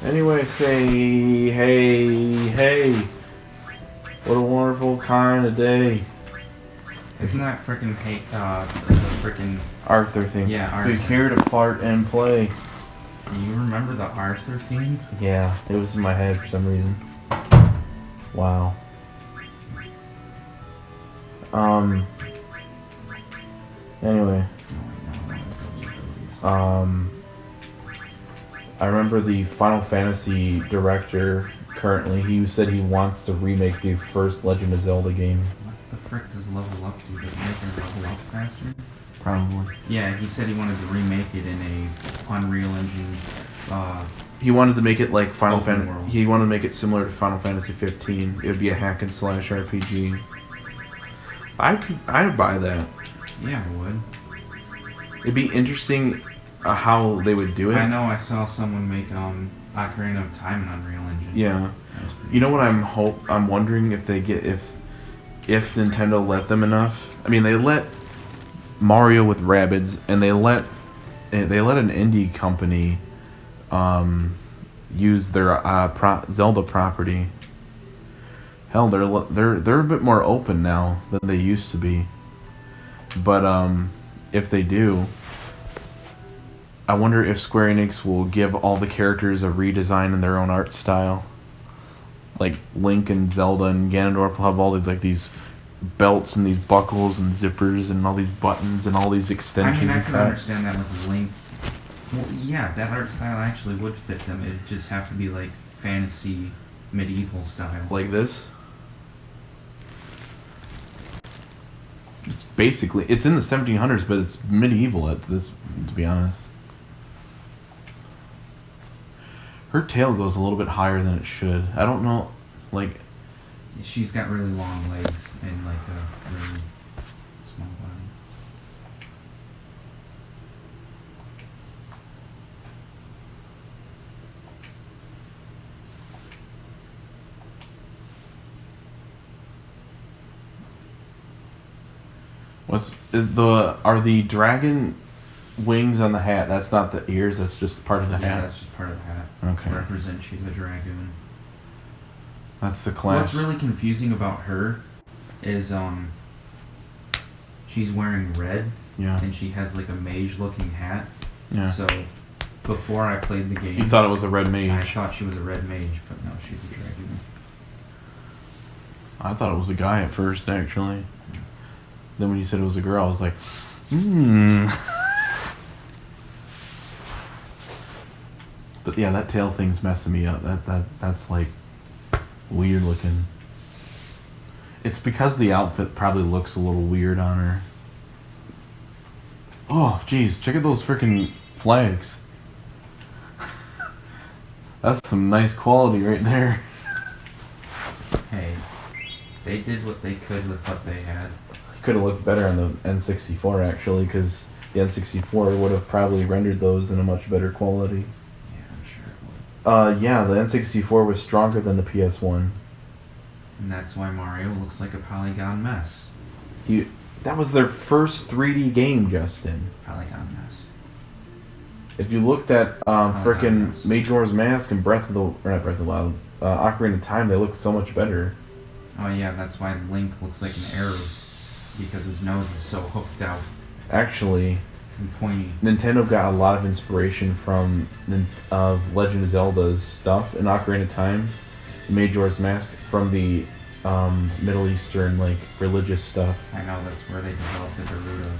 Anyway, say hey. What a wonderful kind of day. Isn't that frickin' the frickin'... Arthur theme. Yeah, Arthur. We're here to fart and play. You remember the Arthur theme? Yeah, it was in my head for some reason. Wow. Anyway. I remember the Final Fantasy director currently, he said he wants to remake the first Legend of Zelda game. What the frick does level up do? Does it make it level up faster? Probably. Yeah, he said he wanted to remake it in a Unreal Engine, He wanted to make it like Final Open Fantasy. world. He wanted to make it similar to Final Fantasy 15. It would be a hack and slash RPG. I'd buy that. yeah, I would. It'd be interesting how they would do it. I know I saw someone make, Ocarina of Time in Unreal Engine. Yeah. That was pretty You know what I'm wondering if they get if Nintendo let them enough. I mean, they let Mario with Rabbids, and they let an indie company use their Zelda property. Hell, they're a bit more open now than they used to be. But if they do, I wonder if Square Enix will give all the characters a redesign in their own art style. Like Link and Zelda and Ganondorf will have all these belts and these buckles and zippers and all these buttons and all these I extensions. mean, I and can crap. understand that with Link. Well, yeah, that art style actually would fit them. It'd just have to be like fantasy, medieval style. Like this. It's basically, it's in the 1700s, but it's medieval at this, to be honest. Her tail goes a little bit higher than it should. I don't know, like, She's got really long legs and like a really small body. are the dragon wings on the hat? That's not the ears. That's just part of the Yeah, hat. that's just part of the hat. Okay. To represent she's a dragoon. That's the clash. What's really confusing about her is she's wearing red Yeah. and she has like a mage-looking hat. Yeah. So before I played the game, You thought it was a red I mage. thought she was a red mage, but no, she's a dragoon. I thought it was a guy at first, actually. Then when you said it was a girl, I was like, But yeah, that tail thing's messing me up. That's like weird looking. It's because the outfit probably looks a little weird on her. Oh, jeez, check out those freaking flags. That's some nice quality right there. Hey, they did what they could with what they had. Could have looked better on the N64 actually, because the N64 would have probably rendered those in a much better quality. Yeah, I'm sure it would. Yeah, the N64 was stronger than the PS1. And that's why Mario looks like a polygon mess. That was their first 3D game, Justin. Polygon mess. If you looked at frickin' yes. Majora's Mask and Ocarina of Time, they look so much better. Oh yeah, that's why Link looks like an arrow. Because his nose is so hooked out Actually, and pointy. Nintendo got a lot of inspiration from Legend of Zelda's stuff in Ocarina of Time, Majora's Mask, from the Middle Eastern religious stuff. I know, that's where they developed the Gerudos.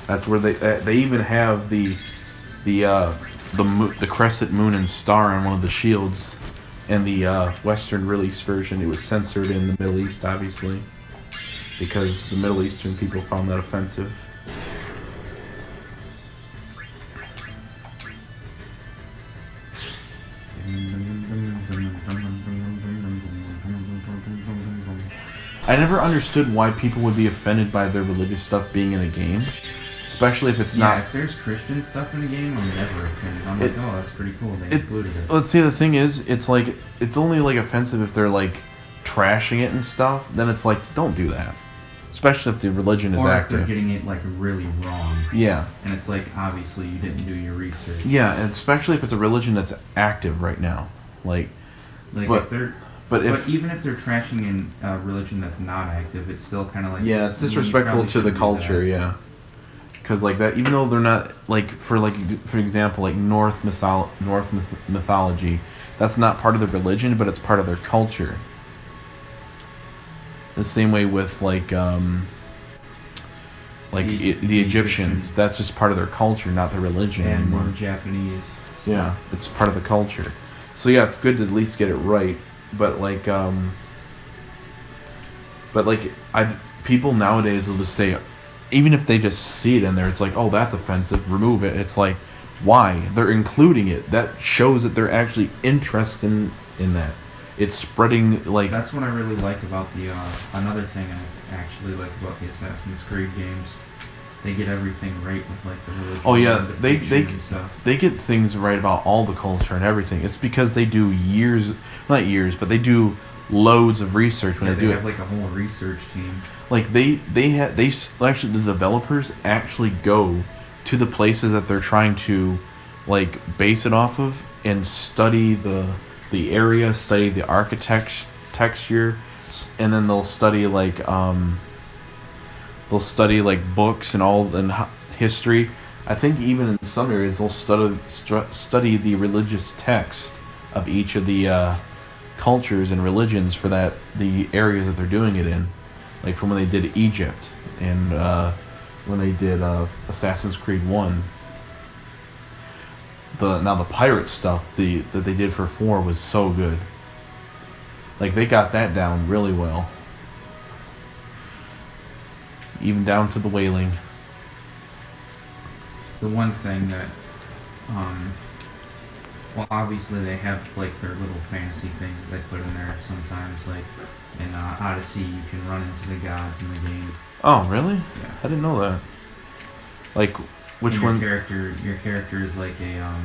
That's where they even have the crescent moon and star on one of the shields. And the Western release version, it was censored in the Middle East, obviously, because the Middle Eastern people found that offensive. I never understood why people would be offended by their religious stuff being in a game, especially if it's not. If there's Christian stuff in a game, I'm never offended. I'm like, oh, that's pretty cool. They included it. Let's see, the thing is, it's only offensive if they're trashing it and stuff. Then it's don't do that. especially if the religion is or if they're active. getting it like really wrong, Yeah, and it's like obviously you didn't do your research. yeah, and especially if it's a religion that's active right now. Like, Like but if they're, but but if even if they're trashing in a religion that's not active, it's still kind of like yeah, it's you disrespectful probably to the shouldn't do culture. that. Yeah, because like that, even though they're not for example, like North mythology, that's not part of the religion, but it's part of their culture. The same way with the Egyptians. That's just part of their culture, not their religion And anymore. more Japanese. Yeah, it's part of the culture. So yeah, it's good to at least get it right. But people nowadays will just say, even if they just see it in there, it's like, oh, that's offensive, remove it. It's like, why? They're including it. That shows that they're actually interested in that. It's spreading like. That's what I really like about the another thing I actually like about the Assassin's Creed games. They get everything right with like the religion. Oh yeah, and the they fiction and stuff. they get things right about all the culture and everything. It's because they do not years, but they do loads of research when Yeah, they do have it. like a whole research team. Like actually the developers actually go to the places that they're trying to like base it off of and study the area, study the texture, and then they'll study like books and history. I think even in some areas they'll study the religious text of each of the cultures and religions for the areas that they're doing it in, like from when they did Egypt and when they did Assassin's Creed 1. The pirate stuff that they did for 4 was so good. Like they got that down really well. Even down to the whaling. The one thing that, well, obviously they have like their little fantasy things that they put in there sometimes. Like in Odyssey, you can run into the gods in the game. Oh, really? Yeah. I didn't know that. Like, which And one? Your character is like a,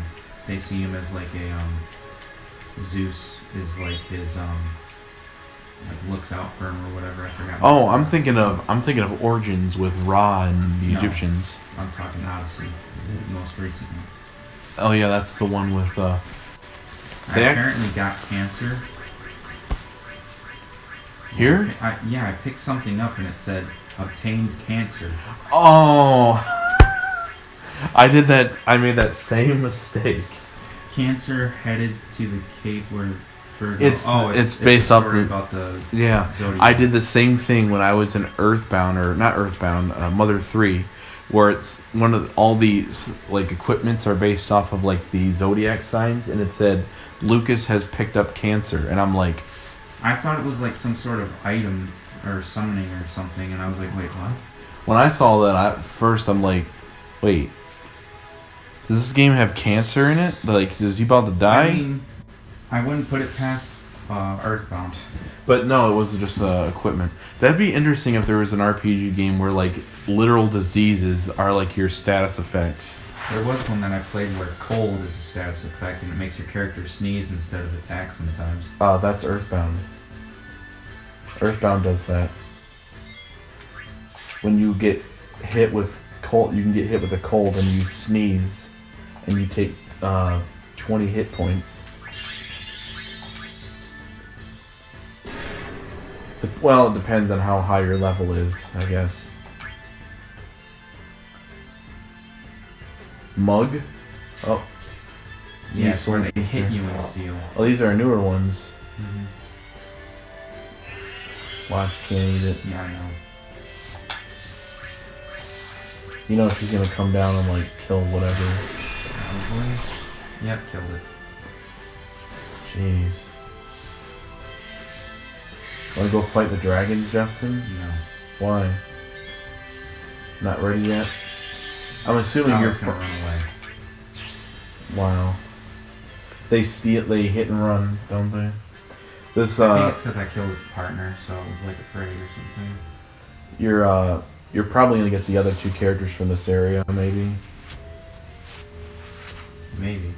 they see him as like a, Zeus is like his, like looks out for him or whatever. I forgot. Oh, I'm thinking of Origins with Ra and the No. Egyptians. I'm talking Odyssey, most recently. Oh yeah, that's the one with. I They act- apparently got cancer. Here? I picked something up and it said obtained cancer. Oh, I did that. I made that same mistake. Cancer headed to the Cape where. It's a based off story the. about the Yeah, Zodiac. I did the same thing when I was in Earthbound, or not Earthbound, Mother 3, where it's one of all these like equipments are based off of like the zodiac signs, and it said Lucas has picked up cancer, and I'm like, I thought it was like some sort of item or summoning or something, and I was like, wait, what? when I saw that, at first I'm like, wait, does this game have cancer in it? Like, is he about to die? I mean, I wouldn't put it past Earthbound. But no, it was just equipment. That'd be interesting if there was an RPG game where like literal diseases are like your status effects. There was one that I played where cold is a status effect, and it makes your character sneeze instead of attack sometimes. That's Earthbound. Earthbound does that. When you get hit with cold, you can get hit with a cold and you sneeze, and you take 20 hit points. Well, it depends on how high your level is, I guess. Mug? Oh. Yeah, You it's where sold they hit it. you and steal. Oh, these are newer ones. Mm-hmm. Watch, can't eat it. Yeah, I know. You know she's gonna come down and like kill whatever. Probably. Yep, killed it. Jeez. Wanna go fight the dragons, Justin? No. Why? Not ready yet? I'm assuming Oh, you're. it's gonna run away. Wow. They hit and run, don't they? This I think it's because I killed a partner, so I was like afraid or something. you're probably gonna get the other two characters from this area, maybe. Maybe.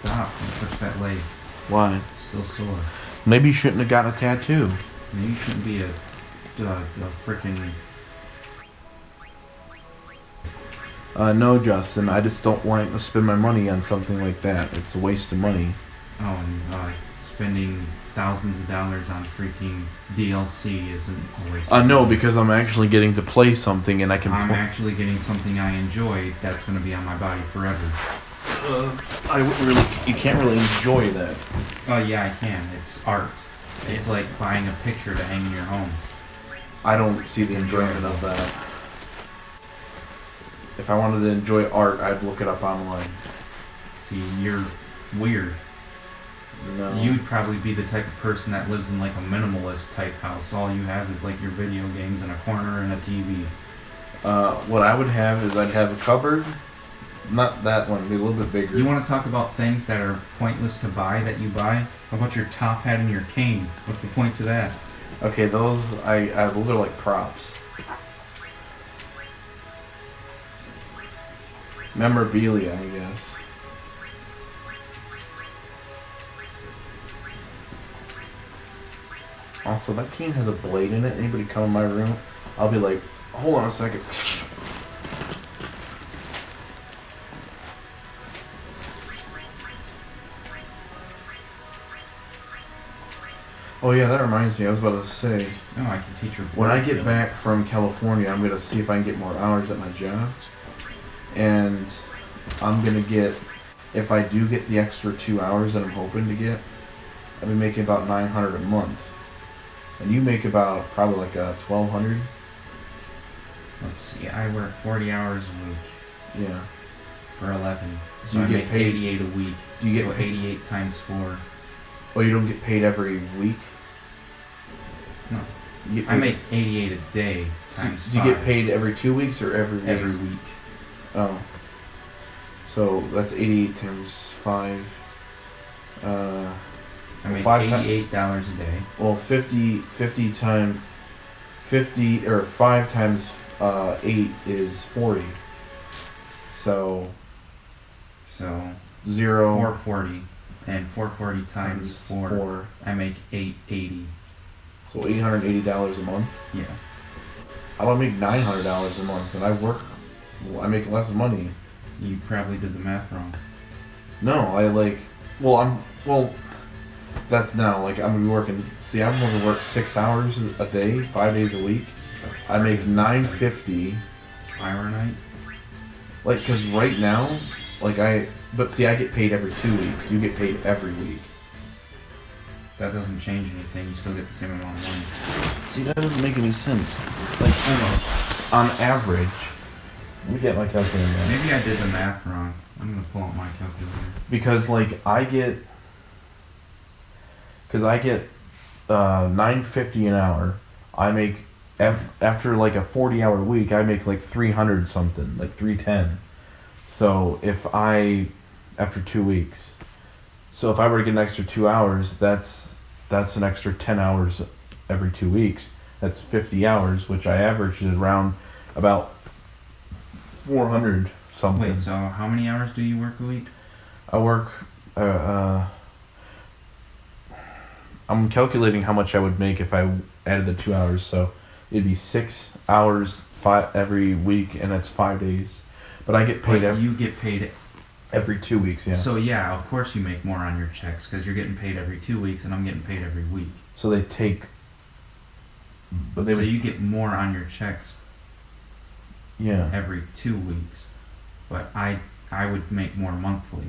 Stop and push that leg. Why? Still sore. Maybe you shouldn't have gotten a tattoo. Maybe you shouldn't be a freaking. No, Justin, I just don't want to spend my money on something like that. It's a waste of money. Oh, and spending thousands of dollars on freaking DLC isn't a waste of No, money. because I'm actually getting to play something and I can... I'm actually getting something I enjoy that's going to be on my body forever. I wouldn't really... You can't really enjoy that. Oh, yeah, I can. It's art. It's like buying a picture to hang in your home. I don't see the enjoyment of that. If I wanted to enjoy art, I'd look it up online. See, you're weird. No. You'd probably be the type of person that lives in like a minimalist type house. All you have is like your video games in a corner and a TV. What I would have is I'd have a cupboard. Not that one, it'd be a little bit bigger. You want to talk about things that are pointless to buy that you buy? How about your top hat and your cane? What's the point to that? Okay, those those are like props. Memorabilia, I guess. Also, that cane has a blade in it. Anybody come in my room, I'll be like, hold on a second. Oh yeah, that reminds me. I was about to say, No, I can teach her. when I get back from California, I'm gonna see if I can get more hours at my job, and I'm gonna get, if I do get the extra 2 hours that I'm hoping to get, I'll be making about $900 a month, and you make about probably like 1,200. Let's see. I work 40 hours a week Yeah. for 11. Do So you I get make paid? 88 a week. Do you get so paid? 88 times 4. Oh, you don't get paid every week? No. You get I paid- make 88 a day So times do you get 5. paid every 2 weeks or every week? every week. Oh. So that's 88 times 5. I make Five ti- $88 a day. Well, 50 times 50 or 5 times 8 is 40. So So 0 440 and 440 times 4. I make 880. So $880 a month. Yeah. How do I make $900 a month? And I work. Well, I make less money. You probably did the math wrong. No, I like. Well, that's now. Like I'm gonna be working. See, I'm gonna work 6 hours a day, 5 days a week. I make Is this $950. like hour night? Like, cause right now, like but see, I get paid every 2 weeks. You get paid every week. That doesn't change anything. You still get the same amount of money. See, that doesn't make any sense. Like, hold on average, let me get my calculator. Now. Maybe I did the math wrong. I'm gonna pull out my calculator. Because like I get $9.50 an hour. I make after like a 40-hour week, I make like 300 something, like 310. So after 2 weeks, so if I were to get an extra 2 hours, that's an extra 10 hours every 2 weeks. That's 50 hours, which I averaged around about 400 something. Wait, so how many hours do you work a week? I work. I'm calculating how much I would make if I added the 2 hours. So it'd be 6 hours every week, and that's 5 days. But I get paid You get paid. every 2 weeks. Yeah. So yeah, of course you make more on your checks because you're getting paid every 2 weeks, and I'm getting paid every week. So they take. But they So would. you get more on your checks Yeah. every 2 weeks, but I would make more monthly.